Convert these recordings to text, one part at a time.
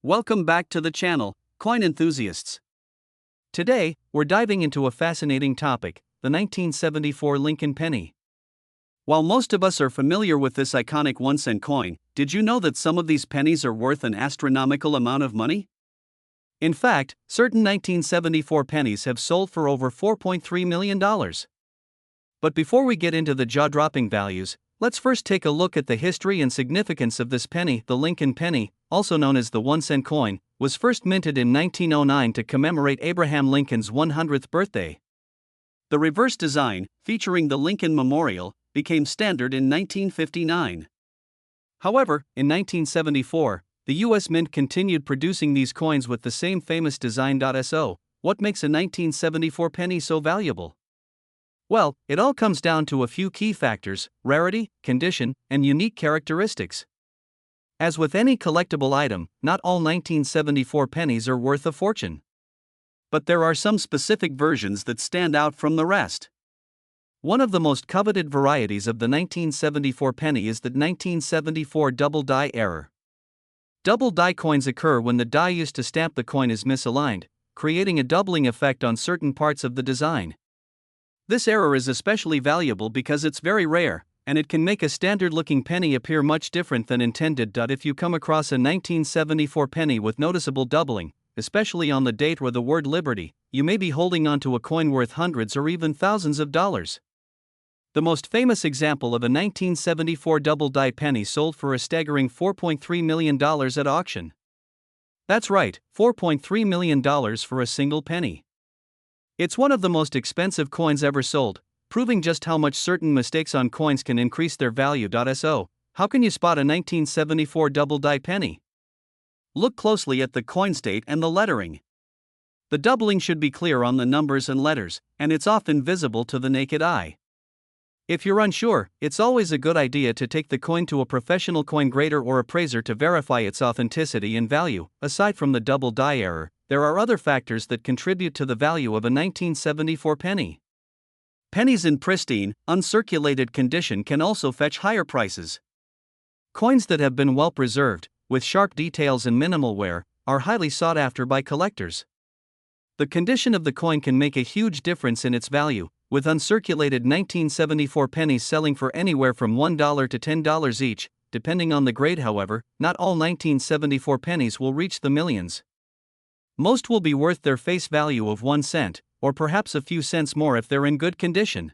Welcome back to the channel, coin enthusiasts. Today, we're diving into a fascinating topic, the 1974 Lincoln penny. While most of us are familiar with this iconic 1-cent coin, did you know that some of these pennies are worth an astronomical amount of money? In fact, certain 1974 pennies have sold for over $4.3 million. But before we get into the jaw-dropping values, let's first take a look at the history and significance of this penny. The Lincoln penny, also known as the 1-cent coin, was first minted in 1909 to commemorate Abraham Lincoln's 100th birthday. The reverse design, featuring the Lincoln Memorial, became standard in 1959. However, in 1974, the U.S. Mint continued producing these coins with the same famous design. So, what makes a 1974 penny so valuable? Well, it all comes down to a few key factors: rarity, condition, and unique characteristics. As with any collectible item, not all 1974 pennies are worth a fortune. But there are some specific versions that stand out from the rest. One of the most coveted varieties of the 1974 penny is the 1974 double die error. Double die coins occur when the die used to stamp the coin is misaligned, creating a doubling effect on certain parts of the design. This error is especially valuable because it's very rare, and it can make a standard-looking penny appear much different than intended. If you come across a 1974 penny with noticeable doubling, especially on the date or the word liberty, you may be holding onto a coin worth hundreds or even thousands of dollars. The most famous example of a 1974 double die penny sold for a staggering $4.3 million at auction. That's right, $4.3 million for a single penny. It's one of the most expensive coins ever sold, proving just how much certain mistakes on coins can increase their value. So, how can you spot a 1974 double die penny? Look closely at the coin's date and the lettering. The doubling should be clear on the numbers and letters, and it's often visible to the naked eye. If you're unsure, it's always a good idea to take the coin to a professional coin grader or appraiser to verify its authenticity and value. Aside from the double die error, there are other factors that contribute to the value of a 1974 penny. Pennies in pristine, uncirculated condition can also fetch higher prices. Coins that have been well preserved, with sharp details and minimal wear, are highly sought after by collectors. The condition of the coin can make a huge difference in its value, with uncirculated 1974 pennies selling for anywhere from $1 to $10 each, depending on the grade. However, not all 1974 pennies will reach the millions. Most will be worth their face value of 1 cent, or perhaps a few cents more if they're in good condition.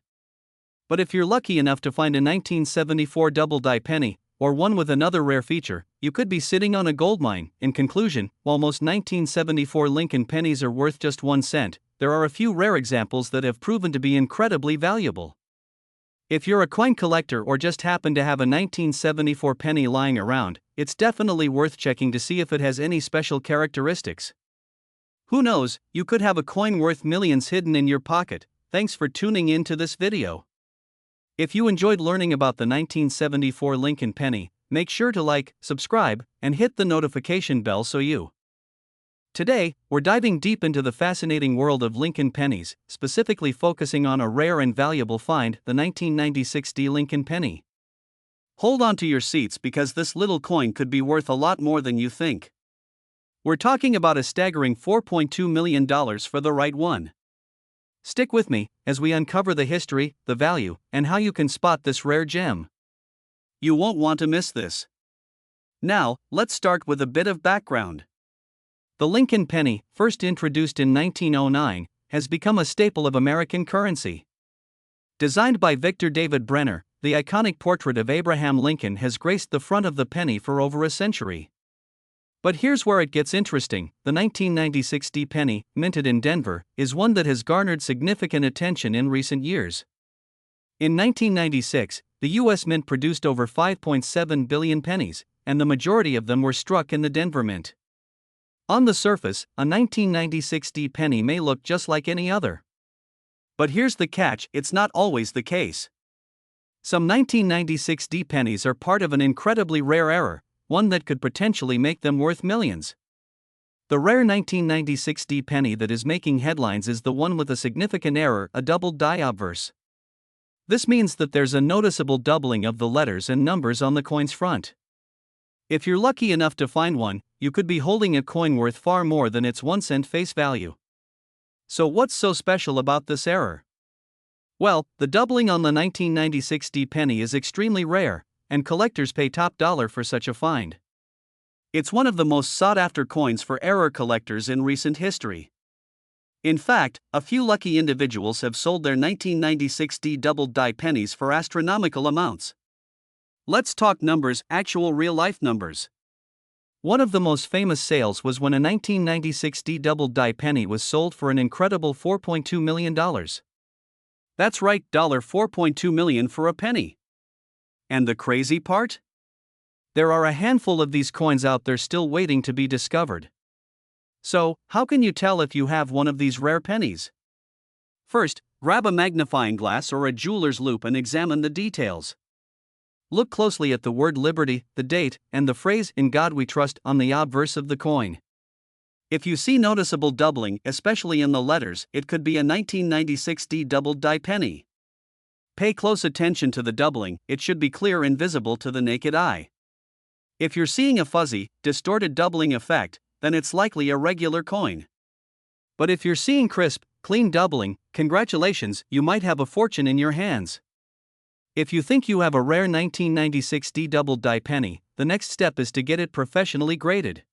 But if you're lucky enough to find a 1974 double die penny, or one with another rare feature, you could be sitting on a goldmine. In conclusion, while most 1974 Lincoln pennies are worth just 1 cent, there are a few rare examples that have proven to be incredibly valuable. If you're a coin collector or just happen to have a 1974 penny lying around, it's definitely worth checking to see if it has any special characteristics. Who knows, you could have a coin worth millions hidden in your pocket. Thanks for tuning in to this video. If you enjoyed learning about the 1974 Lincoln penny, make sure to like, subscribe, and hit the notification bell so you. Today, we're diving deep into the fascinating world of Lincoln pennies, specifically focusing on a rare and valuable find, the 1996 Lincoln penny. Hold on to your seats because this little coin could be worth a lot more than you think. We're talking about a staggering $4.2 million for the right one. Stick with me as we uncover the history, the value, and how you can spot this rare gem. You won't want to miss this. Now, let's start with a bit of background. The Lincoln penny, first introduced in 1909, has become a staple of American currency. Designed by Victor David Brenner, the iconic portrait of Abraham Lincoln has graced the front of the penny for over a century. But here's where it gets interesting: the 1996 penny, minted in Denver, is one that has garnered significant attention in recent years. In 1996, the U.S. Mint produced over 5.7 billion pennies, and the majority of them were struck in the Denver Mint. On the surface, a 1996 penny may look just like any other. But here's the catch: it's not always the case. Some 1996 pennies are part of an incredibly rare error, one that could potentially make them worth millions. The rare 1996 penny that is making headlines is the one with a significant error, a double die obverse. This means that there's a noticeable doubling of the letters and numbers on the coin's front. If you're lucky enough to find one, you could be holding a coin worth far more than its 1 cent face value. So what's so special about this error? Well, the doubling on the 1996 D penny is extremely rare, and collectors pay top dollar for such a find. It's one of the most sought-after coins for error collectors in recent history. In fact, a few lucky individuals have sold their 1996 D doubled die pennies for astronomical amounts. Let's talk numbers, actual real-life numbers. One of the most famous sales was when a 1996 D doubled die penny was sold for an incredible $4.2 million. That's right, $4.2 million for a penny. And the crazy part? There are a handful of these coins out there still waiting to be discovered. So, how can you tell if you have one of these rare pennies? First, grab a magnifying glass or a jeweler's loupe and examine the details. Look closely at the word liberty, the date, and the phrase "In God We Trust" on the obverse of the coin. If you see noticeable doubling, especially in the letters, it could be a 1996 D doubled die penny. Pay close attention to the doubling, it should be clear and visible to the naked eye. If you're seeing a fuzzy, distorted doubling effect, then it's likely a regular coin. But if you're seeing crisp, clean doubling, congratulations, you might have a fortune in your hands. If you think you have a rare 1996 D doubled die penny, the next step is to get it professionally graded.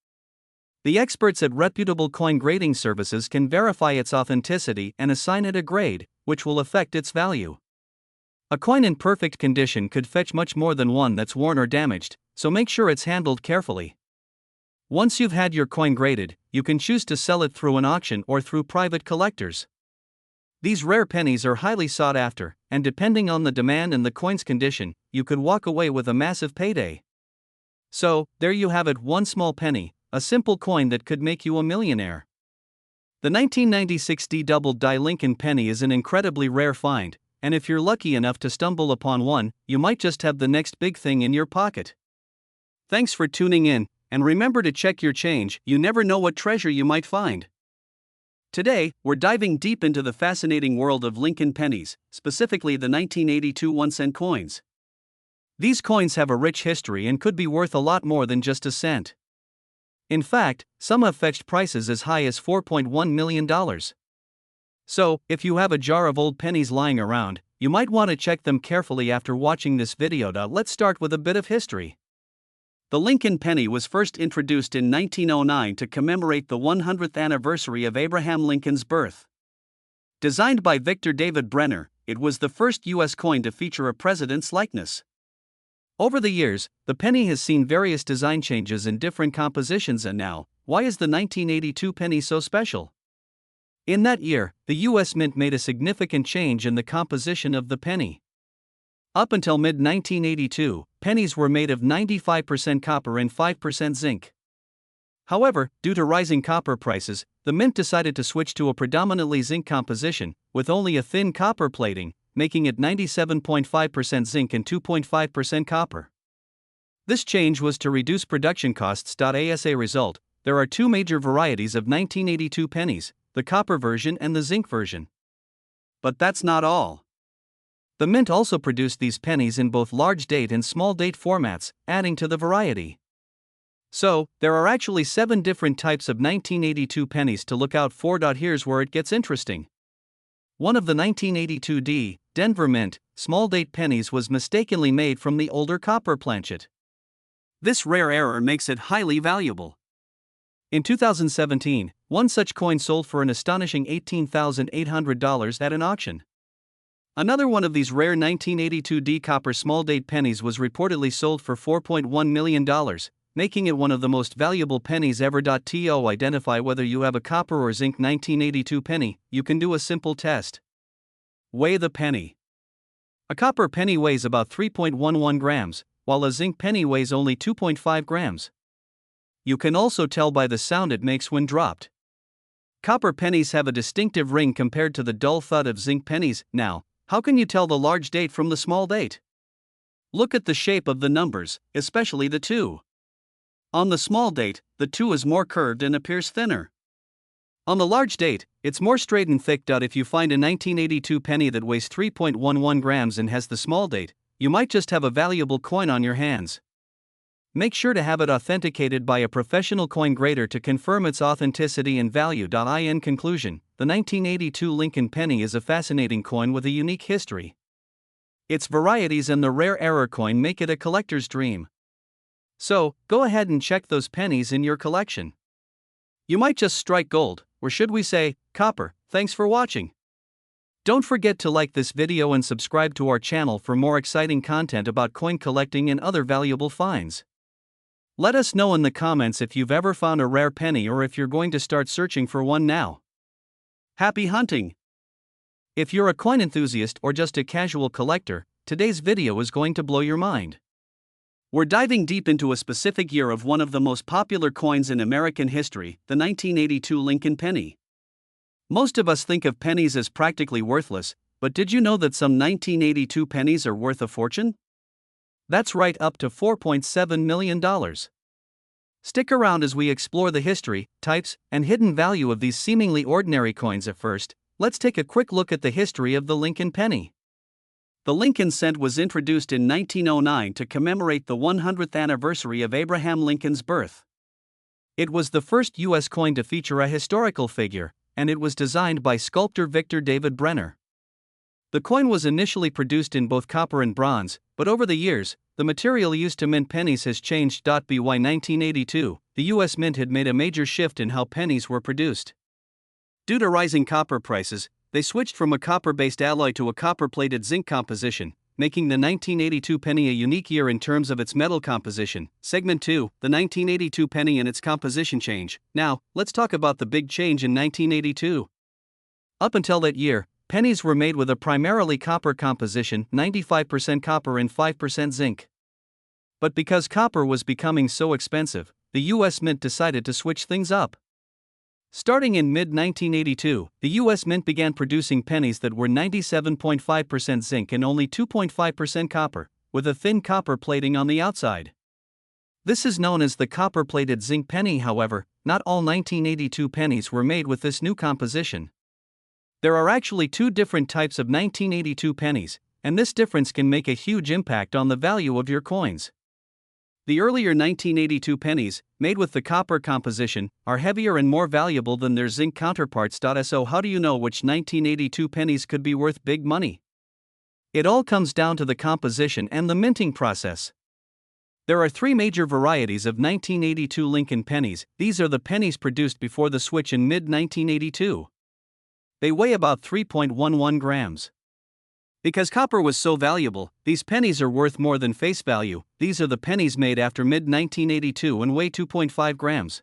The experts at reputable coin grading services can verify its authenticity and assign it a grade, which will affect its value. A coin in perfect condition could fetch much more than one that's worn or damaged, so make sure it's handled carefully. Once you've had your coin graded, you can choose to sell it through an auction or through private collectors. These rare pennies are highly sought after, and depending on the demand and the coin's condition, you could walk away with a massive payday. So, there you have it, one small penny, a simple coin that could make you a millionaire. The 1996 D doubled die Lincoln penny is an incredibly rare find, and if you're lucky enough to stumble upon one, you might just have the next big thing in your pocket. Thanks for tuning in, and remember to check your change, you never know what treasure you might find. Today, we're diving deep into the fascinating world of Lincoln pennies, specifically the 1982 1-cent coins. These coins have a rich history and could be worth a lot more than just a cent. In fact, some have fetched prices as high as $4.1 million. So, if you have a jar of old pennies lying around, you might want to check them carefully after watching this video. Let's start with a bit of history. The Lincoln penny was first introduced in 1909 to commemorate the 100th anniversary of Abraham Lincoln's birth. Designed by Victor David Brenner, it was the first U.S. coin to feature a president's likeness. Over the years, the penny has seen various design changes in different compositions, and now, why is the 1982 penny so special? In that year, the U.S. Mint made a significant change in the composition of the penny. Up until mid-1982, pennies were made of 95% copper and 5% zinc. However, due to rising copper prices, the Mint decided to switch to a predominantly zinc composition, with only a thin copper plating, making it 97.5% zinc and 2.5% copper. This change was to reduce production costs. As a result, there are two major varieties of 1982 pennies, the copper version and the zinc version. But that's not all. The Mint also produced these pennies in both large date and small date formats, adding to the variety. So, there are actually 7 different types of 1982 pennies to look out for. Here's where it gets interesting. One of the 1982 D. Denver Mint small date pennies was mistakenly made from the older copper planchet. This rare error makes it highly valuable. In 2017, one such coin sold for an astonishing $18,800 at an auction. Another one of these rare 1982 D copper small date pennies was reportedly sold for $4.1 million, making it one of the most valuable pennies ever. To identify whether you have a copper or zinc 1982 penny, you can do a simple test. Weigh the penny. A copper penny weighs about 3.11 grams, while a zinc penny weighs only 2.5 grams. You can also tell by the sound it makes when dropped. Copper pennies have a distinctive ring compared to the dull thud of zinc pennies. Now, how can you tell the large date from the small date? Look at the shape of the numbers, especially the 2. On the small date, the 2 is more curved and appears thinner. On the large date, it's more straight and thick. If you find a 1982 penny that weighs 3.11 grams and has the small date, you might just have a valuable coin on your hands. make sure to have it authenticated by a professional coin grader to confirm its authenticity and value. In conclusion, the 1982 Lincoln penny is a fascinating coin with a unique history. Its varieties and the rare error coin make it a collector's dream. So, go ahead and check those pennies in your collection. You might just strike gold, or should we say, copper. Thanks for watching. Don't forget to like this video and subscribe to our channel for more exciting content about coin collecting and other valuable finds. Let us know in the comments if you've ever found a rare penny or if you're going to start searching for one now. Happy hunting! If you're a coin enthusiast or just a casual collector, today's video is going to blow your mind. We're diving deep into a specific year of one of the most popular coins in American history, the 1982 Lincoln penny. Most of us think of pennies as practically worthless, but did you know that some 1982 pennies are worth a fortune? That's right, up to $4.7 million. Stick around as we explore the history, types, and hidden value of these seemingly ordinary coins. At first, let's take a quick look at the history of the Lincoln penny. The Lincoln cent was introduced in 1909 to commemorate the 100th anniversary of Abraham Lincoln's birth. It was the first U.S. coin to feature a historical figure, and it was designed by sculptor Victor David Brenner. The coin was initially produced in both copper and bronze, but over the years, the material used to mint pennies has changed. By 1982, the U.S. Mint had made a major shift in how pennies were produced. Due to rising copper prices, they switched from a copper-based alloy to a copper-plated zinc composition, making the 1982 penny a unique year in terms of its metal composition. Segment 2, the 1982 penny and its composition change. Now, let's talk about the big change in 1982. Up until that year, pennies were made with a primarily copper composition, 95% copper and 5% zinc. But because copper was becoming so expensive, the U.S. Mint decided to switch things up. Starting in mid-1982, the U.S. Mint began producing pennies that were 97.5% zinc and only 2.5% copper, with a thin copper plating on the outside. This is known as the copper-plated zinc penny. However, not all 1982 pennies were made with this new composition. There are actually two different types of 1982 pennies, and this difference can make a huge impact on the value of your coins. The earlier 1982 pennies, made with the copper composition, are heavier and more valuable than their zinc counterparts. So how do you know which 1982 pennies could be worth big money? It all comes down to the composition and the minting process. There are three major varieties of 1982 Lincoln pennies. These are the pennies produced before the switch in mid-1982. They weigh about 3.11 grams. Because copper was so valuable, these pennies are worth more than face value. These are the pennies made after mid-1982 and weigh 2.5 grams.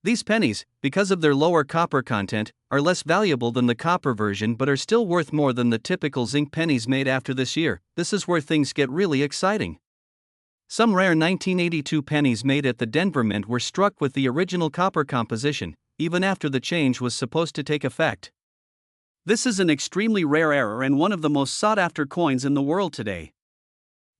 These pennies, because of their lower copper content, are less valuable than the copper version but are still worth more than the typical zinc pennies made after this year. This is where things get really exciting. Some rare 1982 pennies made at the Denver Mint were struck with the original copper composition, even after the change was supposed to take effect. This is an extremely rare error and one of the most sought-after coins in the world today.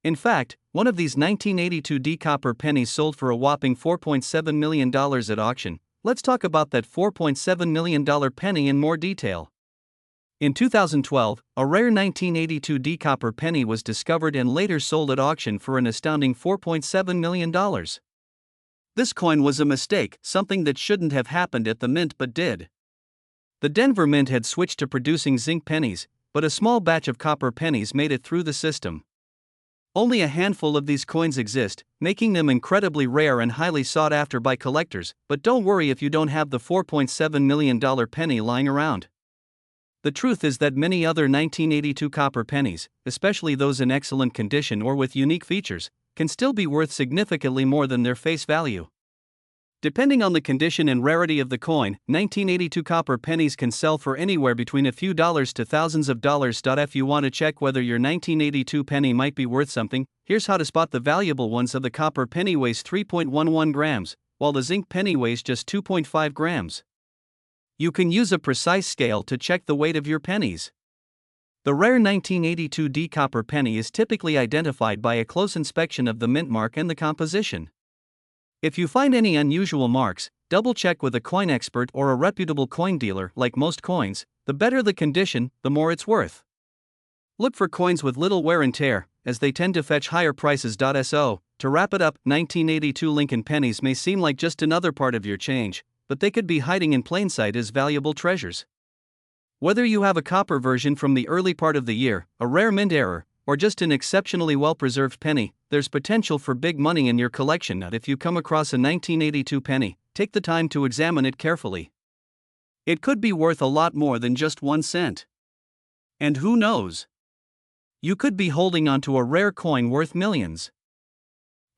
In fact, one of these 1982 D-copper pennies sold for a whopping $4.7 million at auction. Let's talk about that $4.7 million penny in more detail. In 2012, a rare 1982 D-copper penny was discovered and later sold at auction for an astounding $4.7 million. This coin was a mistake, something that shouldn't have happened at the Mint but did. The Denver Mint had switched to producing zinc pennies, but a small batch of copper pennies made it through the system. Only a handful of these coins exist, making them incredibly rare and highly sought after by collectors, but don't worry if you don't have the $4.7 million penny lying around. The truth is that many other 1982 copper pennies, especially those in excellent condition or with unique features, can still be worth significantly more than their face value. Depending on the condition and rarity of the coin, 1982 copper pennies can sell for anywhere between a few dollars to thousands of dollars. If you want to check whether your 1982 penny might be worth something, here's how to spot the valuable ones. The copper penny weighs 3.11 grams, while the zinc penny weighs just 2.5 grams. You can use a precise scale to check the weight of your pennies. The rare 1982 D copper penny is typically identified by a close inspection of the mint mark and the composition. If you find any unusual marks, double-check with a coin expert or a reputable coin dealer. Like most coins, the better the condition, the more it's worth. Look for coins with little wear and tear, as they tend to fetch higher prices. So, to wrap it up, 1982 Lincoln pennies may seem like just another part of your change, but they could be hiding in plain sight as valuable treasures. Whether you have a copper version from the early part of the year, a rare mint error, or just an exceptionally well-preserved penny, there's potential for big money in your collection. If you come across a 1982 penny, take the time to examine it carefully. It could be worth a lot more than just 1 cent. And who knows? You could be holding onto a rare coin worth millions.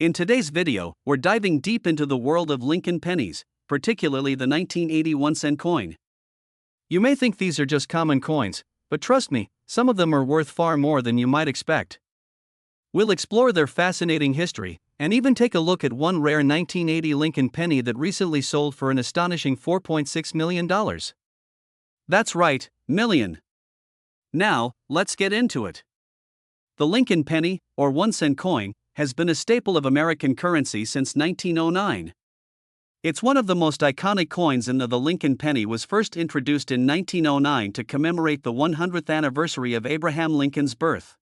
In today's video, we're diving deep into the world of Lincoln pennies, particularly the 1981 cent coin. You may think these are just common coins, but trust me, some of them are worth far more than you might expect. We'll explore their fascinating history, and even take a look at one rare 1980 Lincoln penny that recently sold for an astonishing $4.6 million. That's right, million. Now, let's get into it. The Lincoln penny, or 1 cent coin, has been a staple of American currency since 1909. It's one of the most iconic coins, and the Lincoln penny was first introduced in 1909 to commemorate the 100th anniversary of Abraham Lincoln's birth.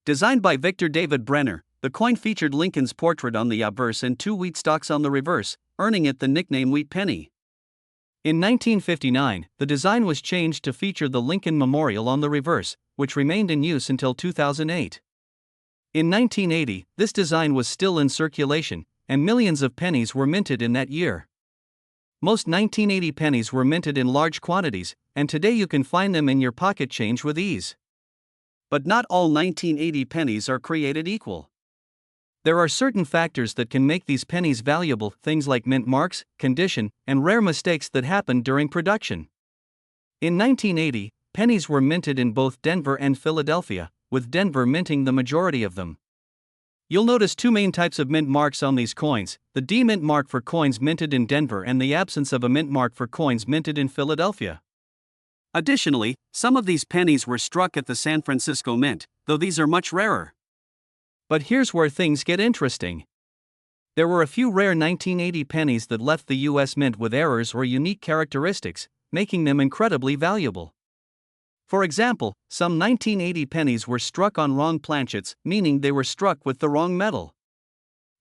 Designed by Victor David Brenner, the coin featured Lincoln's portrait on the obverse and 2 wheat stalks on the reverse, earning it the nickname Wheat Penny. In 1959, the design was changed to feature the Lincoln Memorial on the reverse, which remained in use until 2008. In 1980, this design was still in circulation, and millions of pennies were minted in that year. Most 1980 pennies were minted in large quantities, and today you can find them in your pocket change with ease. But not all 1980 pennies are created equal. There are certain factors that can make these pennies valuable, things like mint marks, condition, and rare mistakes that happened during production. In 1980, pennies were minted in both Denver and Philadelphia, with Denver minting the majority of them. You'll notice 2 main types of mint marks on these coins: the D-mint mark for coins minted in Denver and the absence of a mint mark for coins minted in Philadelphia. Additionally, some of these pennies were struck at the San Francisco Mint, though these are much rarer. But here's where things get interesting. There were a few rare 1980 pennies that left the U.S. Mint with errors or unique characteristics, making them incredibly valuable. For example, some 1980 pennies were struck on wrong planchets, meaning they were struck with the wrong metal.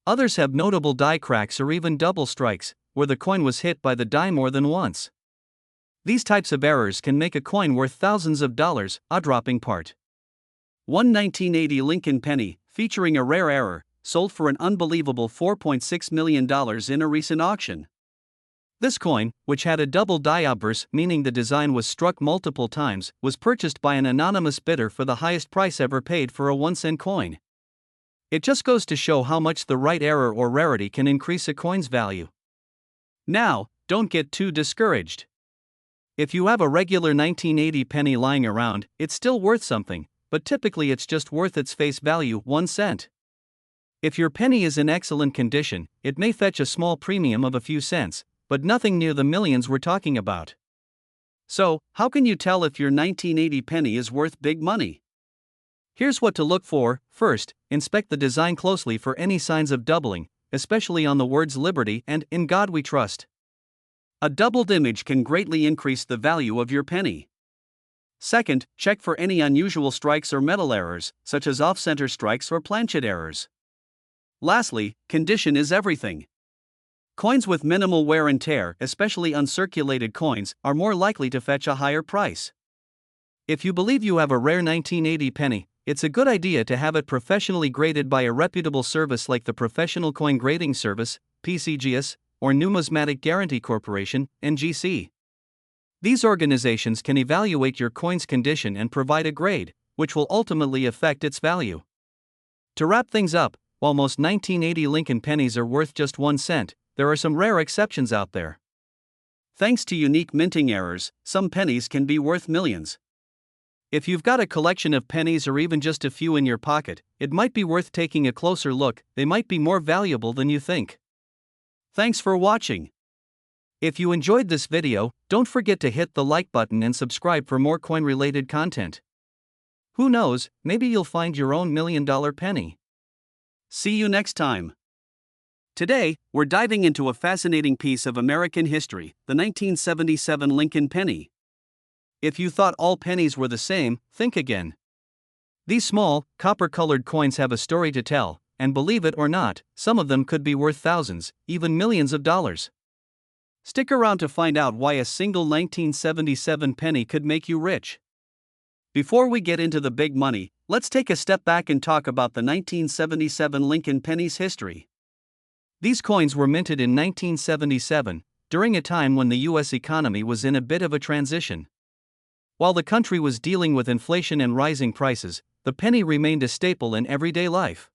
Others have notable die cracks or even double strikes, where the coin was hit by the die more than once. These types of errors can make a coin worth thousands of dollars. A dropping part. One 1980 Lincoln penny, featuring a rare error, sold for an unbelievable $4.6 million in a recent auction. This coin, which had a double die obverse, meaning the design was struck multiple times, was purchased by an anonymous bidder for the highest price ever paid for a 1 cent coin. It just goes to show how much the right error or rarity can increase a coin's value. Now, don't get too discouraged. If you have a regular 1980 penny lying around, it's still worth something, but typically it's just worth its face value, 1 cent. If your penny is in excellent condition, it may fetch a small premium of a few cents, but nothing near the millions we're talking about. So, how can you tell if your 1980 penny is worth big money? Here's what to look for. First, inspect the design closely for any signs of doubling, especially on the words Liberty and In God We Trust. A doubled image can greatly increase the value of your penny. Second, check for any unusual strikes or metal errors, such as off-center strikes or planchet errors. Lastly, condition is everything. Coins with minimal wear and tear, especially uncirculated coins, are more likely to fetch a higher price. If you believe you have a rare 1980 penny, it's a good idea to have it professionally graded by a reputable service like the Professional Coin Grading Service, PCGS, or Numismatic Guarantee Corporation, NGC. These organizations can evaluate your coin's condition and provide a grade, which will ultimately affect its value. To wrap things up, while most 1980 Lincoln pennies are worth just 1 cent, there are some rare exceptions out there. Thanks to unique minting errors, some pennies can be worth millions. If you've got a collection of pennies or even just a few in your pocket, it might be worth taking a closer look. They might be more valuable than you think. Thanks for watching. If you enjoyed this video, don't forget to hit the like button and subscribe for more coin-related content. Who knows, maybe you'll find your own $1 million penny. See you next time. Today, we're diving into a fascinating piece of American history, the 1977 Lincoln penny. If you thought all pennies were the same, think again. These small, copper-colored coins have a story to tell, and believe it or not, some of them could be worth thousands, even millions of dollars. Stick around to find out why a single 1977 penny could make you rich. Before we get into the big money, let's take a step back and talk about the 1977 Lincoln penny's history. These coins were minted in 1977, during a time when the U.S. economy was in a bit of a transition. While the country was dealing with inflation and rising prices, the penny remained a staple in everyday life.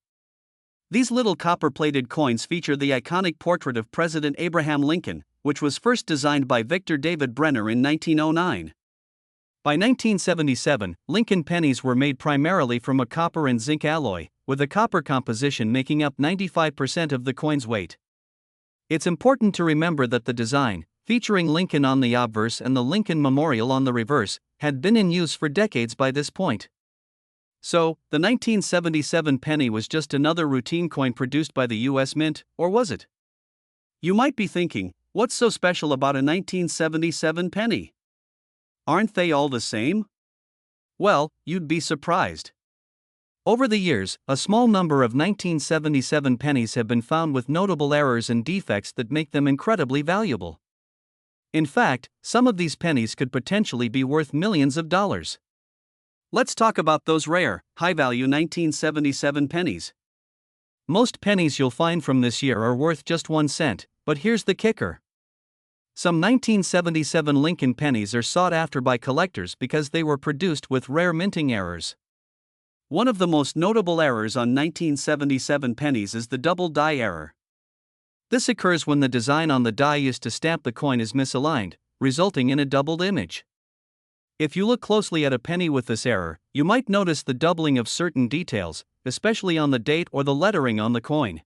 These little copper-plated coins feature the iconic portrait of President Abraham Lincoln, which was first designed by Victor David Brenner in 1909. By 1977, Lincoln pennies were made primarily from a copper and zinc alloy, with a copper composition making up 95% of the coin's weight. It's important to remember that the design, featuring Lincoln on the obverse and the Lincoln Memorial on the reverse, had been in use for decades by this point. So, the 1977 penny was just another routine coin produced by the U.S. Mint, or was it? You might be thinking, what's so special about a 1977 penny? Aren't they all the same? Well, you'd be surprised. Over the years, a small number of 1977 pennies have been found with notable errors and defects that make them incredibly valuable. In fact, some of these pennies could potentially be worth millions of dollars. Let's talk about those rare, high-value 1977 pennies. Most pennies you'll find from this year are worth just 1 cent, but here's the kicker. Some 1977 Lincoln pennies are sought after by collectors because they were produced with rare minting errors. One of the most notable errors on 1977 pennies is the double die error. This occurs when the design on the die used to stamp the coin is misaligned, resulting in a doubled image. If you look closely at a penny with this error, you might notice the doubling of certain details, especially on the date or the lettering on the coin.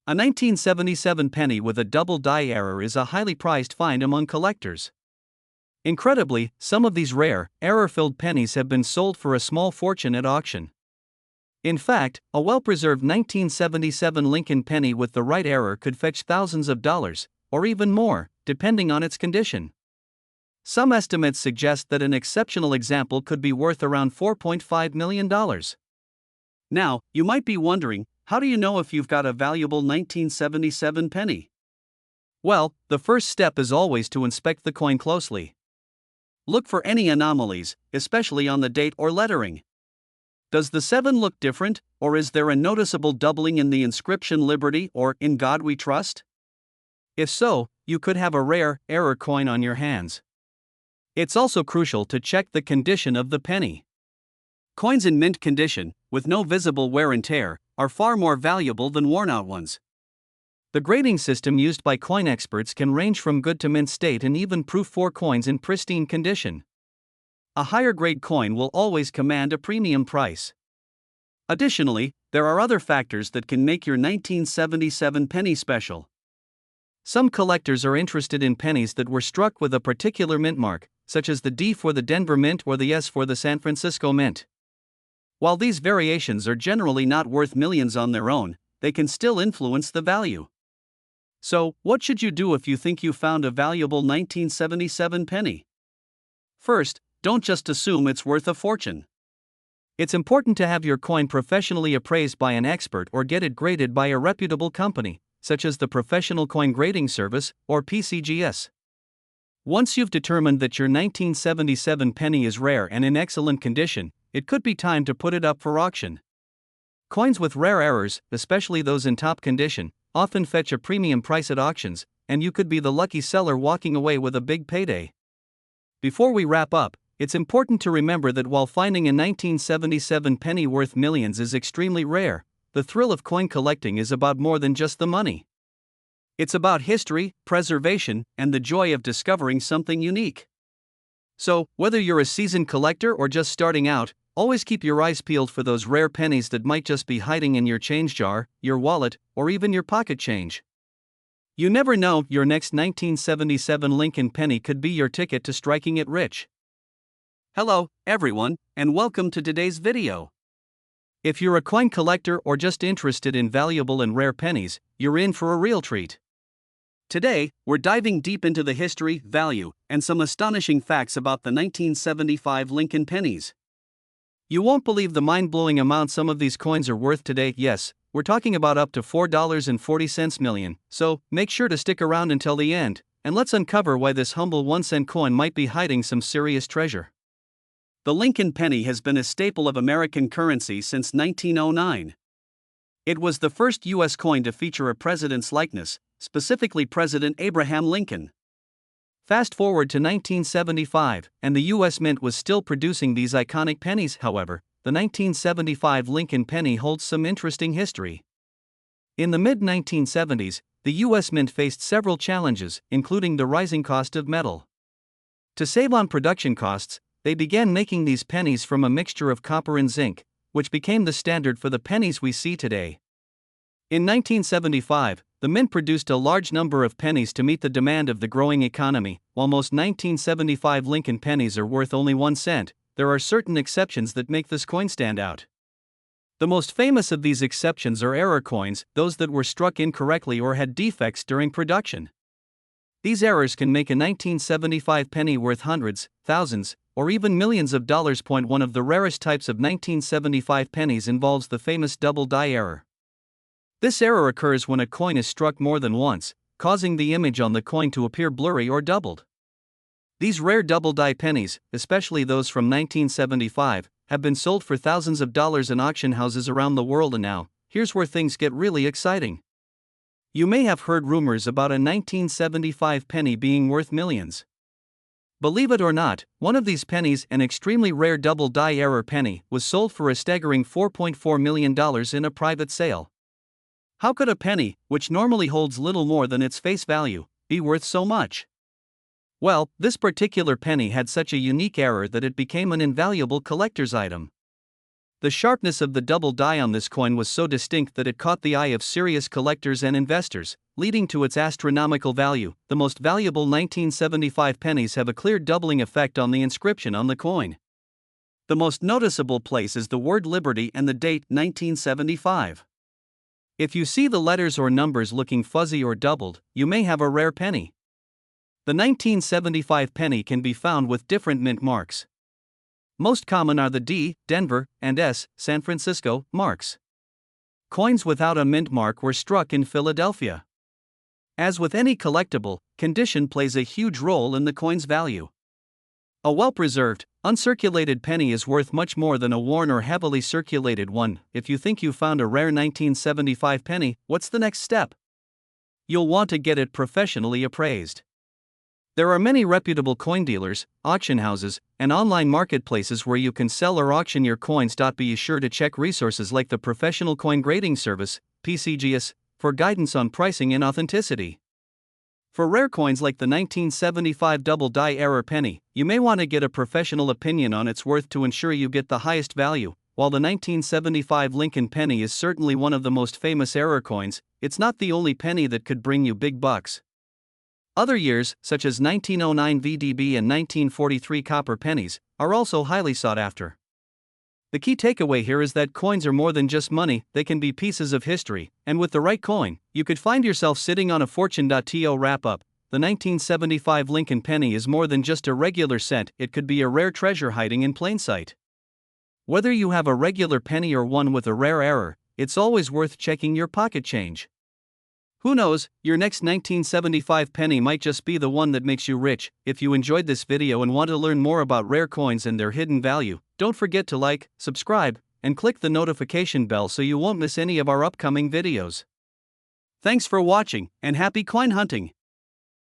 A 1977 penny with a double die error is a highly prized find among collectors. Incredibly, some of these rare, error-filled pennies have been sold for a small fortune at auction. In fact, a well-preserved 1977 Lincoln penny with the right error could fetch thousands of dollars, or even more, depending on its condition. Some estimates suggest that an exceptional example could be worth around $4.5 million. Now, you might be wondering, how do you know if you've got a valuable 1977 penny? Well, the first step is always to inspect the coin closely. Look for any anomalies, especially on the date or lettering. Does the 7 look different, or is there a noticeable doubling in the inscription Liberty or In God We Trust? If so, you could have a rare, error coin on your hands. It's also crucial to check the condition of the penny. Coins in mint condition, with no visible wear and tear, are far more valuable than worn-out ones. The grading system used by coin experts can range from good to mint state and even proof 4 coins in pristine condition. A higher grade coin will always command a premium price. Additionally, there are other factors that can make your 1977 penny special. Some collectors are interested in pennies that were struck with a particular mint mark, such as the D for the Denver Mint or the S for the San Francisco Mint. While these variations are generally not worth millions on their own, they can still influence the value. So, what should you do if you think you found a valuable 1977 penny? First, don't just assume it's worth a fortune. It's important to have your coin professionally appraised by an expert or get it graded by a reputable company, such as the Professional Coin Grading Service, or PCGS. Once you've determined that your 1977 penny is rare and in excellent condition, it could be time to put it up for auction. Coins with rare errors, especially those in top condition, often fetch a premium price at auctions, and you could be the lucky seller walking away with a big payday. Before we wrap up, it's important to remember that while finding a 1977 penny worth millions is extremely rare, the thrill of coin collecting is about more than just the money. It's about history, preservation, and the joy of discovering something unique. So, whether you're a seasoned collector or just starting out, always keep your eyes peeled for those rare pennies that might just be hiding in your change jar, your wallet, or even your pocket change. You never know, your next 1977 Lincoln penny could be your ticket to striking it rich. Hello, everyone, and welcome to today's video. If you're a coin collector or just interested in valuable and rare pennies, you're in for a real treat. Today, we're diving deep into the history, value, and some astonishing facts about the 1975 Lincoln pennies. You won't believe the mind-blowing amount some of these coins are worth today. Yes, we're talking about up to $4.40 million, so make sure to stick around until the end, and let's uncover why this humble 1-cent coin might be hiding some serious treasure. The Lincoln penny has been a staple of American currency since 1909. It was the first U.S. coin to feature a president's likeness, specifically President Abraham Lincoln. Fast forward to 1975, and the U.S. Mint was still producing these iconic pennies. However, the 1975 Lincoln penny holds some interesting history. In the mid-1970s, the U.S. Mint faced several challenges, including the rising cost of metal. To save on production costs, they began making these pennies from a mixture of copper and zinc, which became the standard for the pennies we see today. In 1975, the Mint produced a large number of pennies to meet the demand of the growing economy. While most 1975 Lincoln pennies are worth only 1 cent, there are certain exceptions that make this coin stand out. The most famous of these exceptions are error coins, those that were struck incorrectly or had defects during production. These errors can make a 1975 penny worth hundreds, thousands, or even millions of dollars. One of the rarest types of 1975 pennies involves the famous double die error. This error occurs when a coin is struck more than once, causing the image on the coin to appear blurry or doubled. These rare double die pennies, especially those from 1975, have been sold for thousands of dollars in auction houses around the world. And now, here's where things get really exciting. You may have heard rumors about a 1975 penny being worth millions. Believe it or not, one of these pennies, an extremely rare double die error penny, was sold for a staggering $4.4 million in a private sale. How could a penny, which normally holds little more than its face value, be worth so much? Well, this particular penny had such a unique error that it became an invaluable collector's item. The sharpness of the double die on this coin was so distinct that it caught the eye of serious collectors and investors, leading to its astronomical value. The most valuable 1975 pennies have a clear doubling effect on the inscription on the coin. The most noticeable place is the word Liberty and the date 1975. If you see the letters or numbers looking fuzzy or doubled, you may have a rare penny. The 1975 penny can be found with different mint marks. Most common are the D, Denver, and S, San Francisco, marks. Coins without a mint mark were struck in Philadelphia. As with any collectible, condition plays a huge role in the coin's value. A well-preserved, uncirculated penny is worth much more than a worn or heavily circulated one. If you think you found a rare 1975 penny, what's the next step? You'll want to get it professionally appraised. There are many reputable coin dealers, auction houses, and online marketplaces where you can sell or auction your coins. Be sure to check resources like the Professional Coin Grading Service, PCGS, for guidance on pricing and authenticity. For rare coins like the 1975 double die error penny, you may want to get a professional opinion on its worth to ensure you get the highest value. While the 1975 Lincoln penny is certainly one of the most famous error coins, it's not the only penny that could bring you big bucks. Other years, such as 1909 VDB and 1943 copper pennies, are also highly sought after. The key takeaway here is that coins are more than just money, they can be pieces of history, and with the right coin, you could find yourself sitting on a fortune. To wrap up, the 1975 Lincoln penny is more than just a regular cent, it could be a rare treasure hiding in plain sight. Whether you have a regular penny or one with a rare error, it's always worth checking your pocket change. Who knows, your next 1975 penny might just be the one that makes you rich. If you enjoyed this video and want to learn more about rare coins and their hidden value, don't forget to like, subscribe, and click the notification bell so you won't miss any of our upcoming videos. Thanks for watching, and happy coin hunting!